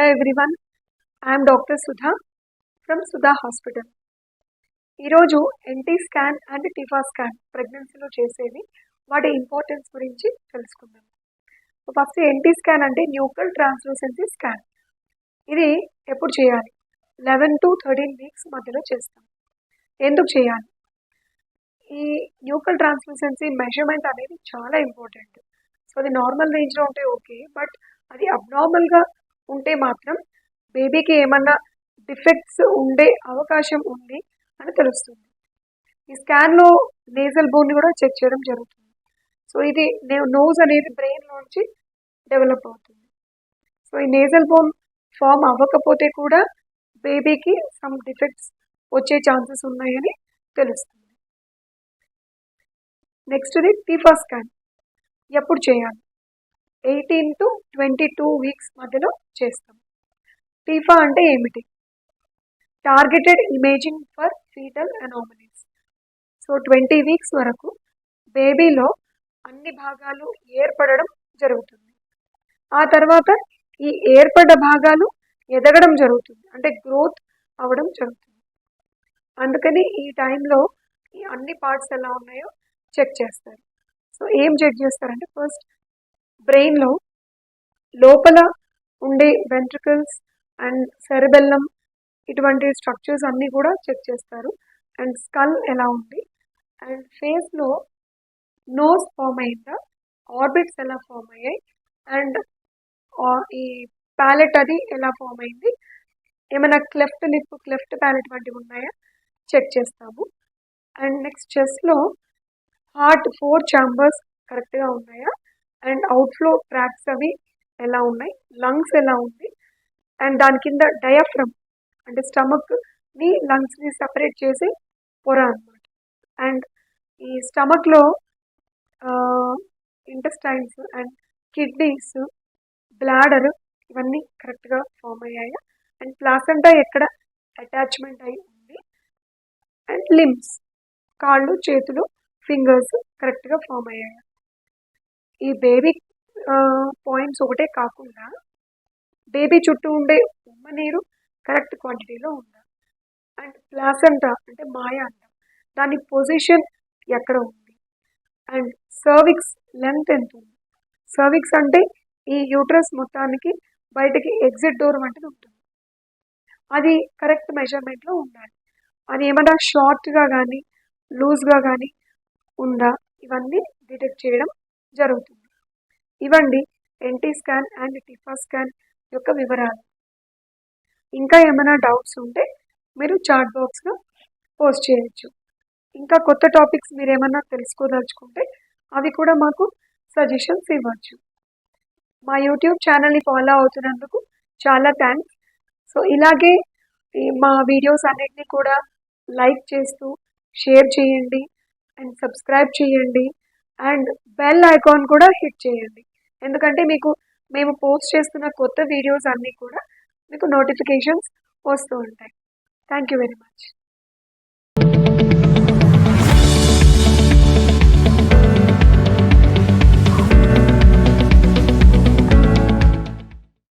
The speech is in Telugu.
Hello everyone, I am Dr. Sudha from Sudha Hospital. ఈరోజు NT scan and TIFFA scan ప్రెగ్నెన్సీలో చేసేవి వాటి ఇంపార్టెన్స్ గురించి తెలుసుకుందాం. ఫస్ట్ ఎన్టీ స్కాన్ అంటే న్యూక్రల్ ట్రాన్స్లూసెన్సీ స్కాన్. ఇది ఎప్పుడు చేయాలి? 11 to 13 వీక్స్ మధ్యలో చేస్తాం. ఎందుకు చేయాలి? ఈ న్యూక్రల్ ట్రాన్స్లూసెన్సీ మెజర్మెంట్ అనేది చాలా ఇంపార్టెంట్. సో అది నార్మల్ రేంజ్లో ఉంటే ఓకే, బట్ అది అబ్నార్మల్గా ఉంటే మాత్రం బేబీకి ఏమన్నా డిఫెక్ట్స్ ఉండే అవకాశం ఉంది అని తెలుస్తుంది. ఈ స్కాన్లో నేజల్ బోన్ని కూడా చెక్ చేయడం జరుగుతుంది. సో ఇది నోజ్ అనేది బ్రెయిన్ నుంచి డెవలప్ అవుతుంది. సో ఈ నేజల్ బోన్ ఫామ్ అవ్వకపోతే కూడా బేబీకి సమ్ డిఫెక్ట్స్ వచ్చే ఛాన్సెస్ ఉన్నాయని తెలుస్తుంది. నెక్స్ట్ ఇది టిఫా స్కాన్. ఎప్పుడు చేయాలి? 18 to 22 వీక్స్ మధ్యలో చేస్తాం. టిఫా అంటే ఏమిటి? Targeted imaging for fetal anomalies. So 20 weeks వరకు బేబీలో అన్ని భాగాలు ఏర్పడడం జరుగుతుంది. ఆ తర్వాత ఈ ఏర్పడ్డ భాగాలు ఎదగడం జరుగుతుంది, అంటే గ్రోత్ అవ్వడం జరుగుతుంది. అందుకని ఈ టైంలో ఈ అన్ని పార్ట్స్ ఎలా ఉన్నాయో చెక్ చేస్తారు. సో ఏం చెక్ చేస్తారంటే ఫస్ట్ బ్రెయిన్లో లోపల ఉండే వెంట్రికల్స్ అండ్ సెరెబెల్లం ఇటువంటి స్ట్రక్చర్స్ అన్నీ కూడా చెక్ చేస్తారు. అండ్ స్కల్ ఎలా ఉంది, అండ్ ఫేస్లో నోస్ ఫామ్ అయిందా, ఆర్బిట్స్ ఎలా ఫామ్ అయ్యాయి, అండ్ ఈ ప్యాలెట్ అది ఎలా ఫామ్ అయింది, ఏమైనా క్లెఫ్ట్ లిప్ క్లెఫ్ట్ ప్యాలెట్ వంటివి ఉన్నాయా చెక్ చేస్తాము. అండ్ నెక్స్ట్ చెస్ట్లో హార్ట్ 4 ఛాంబర్స్ కరెక్ట్గా ఉన్నాయా, అండ్ అవుట్ఫ్లో ట్రాక్స్ అవి ఎలా ఉన్నాయి, లంగ్స్ ఎలా ఉంది, అండ్ దాని కింద డయాఫ్రమ్ అంటే స్టమక్ని లంగ్స్ని సపరేట్ చేసే పొర అన్నమాట. అండ్ ఈ స్టమక్లో ఇంటెస్టైన్స్ అండ్ కిడ్నీస్, బ్లాడర్ ఇవన్నీ కరెక్ట్గా ఫామ్ అయ్యాయా, అండ్ ప్లాసెంటా ఎక్కడ అటాచ్మెంట్ అయి ఉంది, అండ్ లిమ్స్ కాళ్ళు చేతులు ఫింగర్స్ కరెక్ట్గా ఫామ్ అయ్యాయా. ఈ బేబీ పాయింట్స్ ఒకటే కాకుండా బేబీ చుట్టూ ఉండే ఉమ్మ నీరు కరెక్ట్ క్వాంటిటీలో ఉందా, అండ్ ప్లాసెంటా అంటే మాయ అంటాం, దాని పొజిషన్ ఎక్కడ ఉంది, అండ్ సర్విక్స్ లెంత్ ఎంత ఉంది. సర్విక్స్ అంటే ఈ యూట్రస్ మొత్తానికి బయటకి ఎగ్జిట్ డోర్ వంటిది ఉంటుంది, అది కరెక్ట్ మెజర్మెంట్లో ఉండాలి. అది ఏమైనా షార్ట్గా కానీ లూజ్గా కానీ ఉందా, ఇవన్నీ డిటెక్ట్ చేయడం జరుగుతుంది. ఇవండి NT scan and TIFFA scan యొక్క వివరాలు. ఇంకా ఏమైనా డౌట్స్ ఉంటే మీరు చాట్ బాక్స్లో పోస్ట్ చేయొచ్చు. ఇంకా కొత్త టాపిక్స్ మీరు ఏమైనా తెలుసుకోదలుచుకుంటే అవి కూడా మాకు సజెషన్స్ ఇవ్వచ్చు. మా యూట్యూబ్ ఛానల్ని ఫాలో అవుతున్నందుకు చాలా థ్యాంక్స్. సో ఇలాగే మా వీడియోస్ అన్నిటినీ కూడా లైక్ చేస్తూ షేర్ చేయండి అండ్ సబ్స్క్రైబ్ చేయండి, అండ్ బెల్ ఐకాన్ కూడా హిట్ చేయండి. ఎందుకంటే మేము పోస్ట్ చేస్తున్న కొత్త వీడియోస్ అన్నీ కూడా మీకు నోటిఫికేషన్స్ వస్తూ ఉంటాయి. Thank you very much.